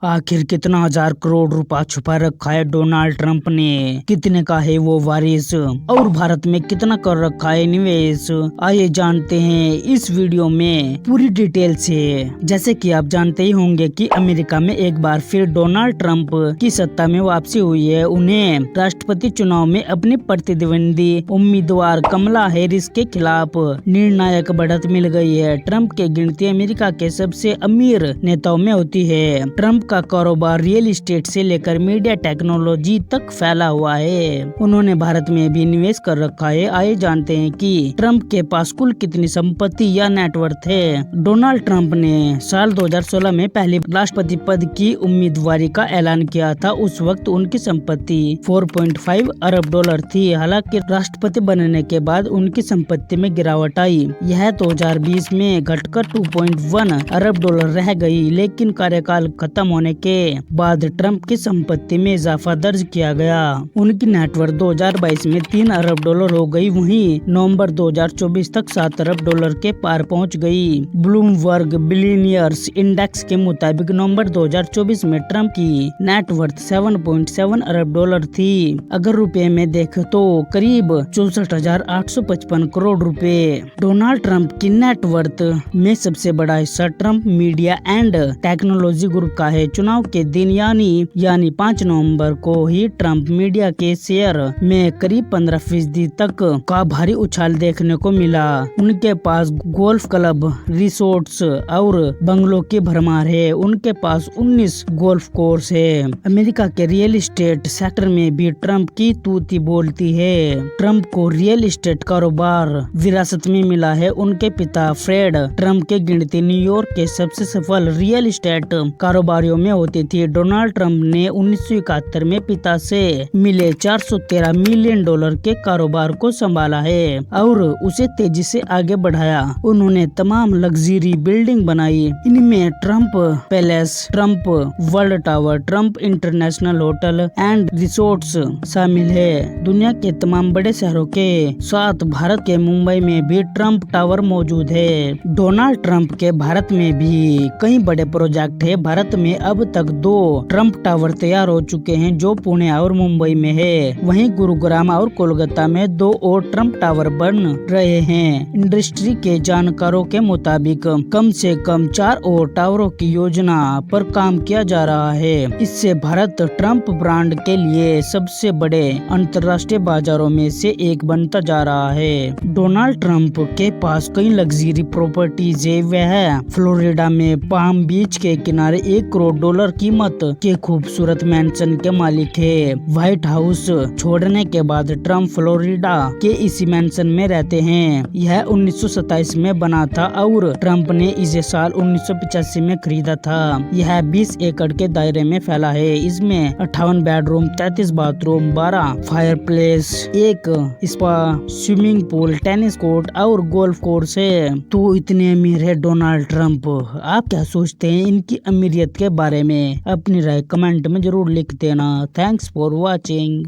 आखिर कितना हजार करोड़ रुपया छुपा रखा है डोनाल्ड ट्रंप ने, कितने का है वो वारिस और भारत में कितना कर रखा है निवेश। आइए जानते हैं इस वीडियो में पूरी डिटेल से। जैसे कि आप जानते ही होंगे कि अमेरिका में एक बार फिर डोनाल्ड ट्रंप की सत्ता में वापसी हुई है। उन्हें राष्ट्रपति चुनाव में अपनी प्रतिद्वंदी उम्मीदवार कमला हैरिस के खिलाफ निर्णायक बढ़त मिल गई है। ट्रंप की गिनती अमेरिका के सबसे अमीर नेताओं में होती है। ट्रंप का कारोबार रियल एस्टेट से लेकर मीडिया टेक्नोलॉजी तक फैला हुआ है। उन्होंने भारत में भी निवेश कर रखा है। आइए जानते हैं कि ट्रंप के पास कुल कितनी संपत्ति या नेटवर्थ है। डोनाल्ड ट्रंप ने साल 2016 में पहले राष्ट्रपति पद की उम्मीदवारी का ऐलान किया था। उस वक्त उनकी संपत्ति 4.5 अरब डॉलर थी। हालांकि राष्ट्रपति बनने के बाद उनकी संपत्ति में गिरावट आई। यह 2020 में घटकर 2.1 अरब डॉलर रह गई, लेकिन कार्यकाल खत्म होने के बाद ट्रंप की संपत्ति में इजाफा दर्ज किया गया। उनकी नेटवर्थ 2022 में 3 अरब डॉलर हो गई। वहीं नवंबर 2024 तक 7 अरब डॉलर के पार पहुंच गई। ब्लूमबर्ग बिलियनियर्स इंडेक्स के मुताबिक नवंबर 2024 में ट्रंप की नेटवर्थ 7.7 अरब डॉलर थी। अगर रुपए में देखें तो करीब 64,855 करोड़ रुपए। डोनाल्ड ट्रंप की नेटवर्थ में सबसे बड़ा हिस्सा Trump media and technology group का है। चुनाव के दिन यानी 5 नवंबर को ही ट्रंप मीडिया के शेयर में करीब 15% तक का भारी उछाल देखने को मिला। उनके पास गोल्फ क्लब, रिसोर्ट्स और बंगलों की भरमार है। उनके पास 19 गोल्फ कोर्स है। अमेरिका के रियल एस्टेट सेक्टर में भी ट्रंप की तूती बोलती है। ट्रंप को रियल एस्टेट कारोबार विरासत में मिला है। उनके पिता फ्रेड ट्रंप की गिनती न्यूयॉर्क के सबसे सफल रियल एस्टेट कारोबारियों में होती थी। डोनाल्ड ट्रंप ने 1971 में पिता से मिले 413 मिलियन डॉलर के कारोबार को संभाला है और उसे तेजी से आगे बढ़ाया। उन्होंने तमाम लग्जरी बिल्डिंग बनाई। इनमें Trump palace, Trump world tower, Trump international hotel and resorts शामिल है। दुनिया के तमाम बड़े शहरों के साथ भारत के मुंबई में भी ट्रंप टावर मौजूद है। डोनाल्ड ट्रंप के भारत में भी कई बड़े प्रोजेक्ट है। भारत में अब तक 2 ट्रंप टावर तैयार हो चुके हैं, जो पुणे और मुंबई में है। वहीं गुरुग्राम और कोलकाता में 2 और ट्रंप टावर बन रहे हैं। इंडस्ट्री के जानकारों के मुताबिक कम से कम 4 और टावरों की योजना पर काम किया जा रहा है। इससे भारत ट्रंप ब्रांड के लिए सबसे बड़े अंतर्राष्ट्रीय बाजारों में से एक बनता जा रहा है। डोनाल्ड ट्रंप के पास कई लग्जरी प्रॉपर्टीज है। वह फ्लोरिडा में पाम बीच के किनारे 1 करोड़ डॉलर कीमत के खूबसूरत मैंशन के मालिक है। व्हाइट हाउस छोड़ने के बाद ट्रंप फ्लोरिडा के इसी मैंशन में रहते हैं। यह 1927 में बना था और ट्रंप ने इसे साल 1985 में खरीदा था। यह 20 एकड़ के दायरे में फैला है। इसमें 58 bedroom, 33 bathroom, 12 fireplace, 1 spa, swimming pool, tennis court और गोल्फ कोर्स है। तो इतने अमीर है डोनाल्ड ट्रंप। आप क्या सोचते हैं इनकी अमीरियत के बारे में? अपनी राय कमेंट में जरूर लिख देना। Thanks for watching.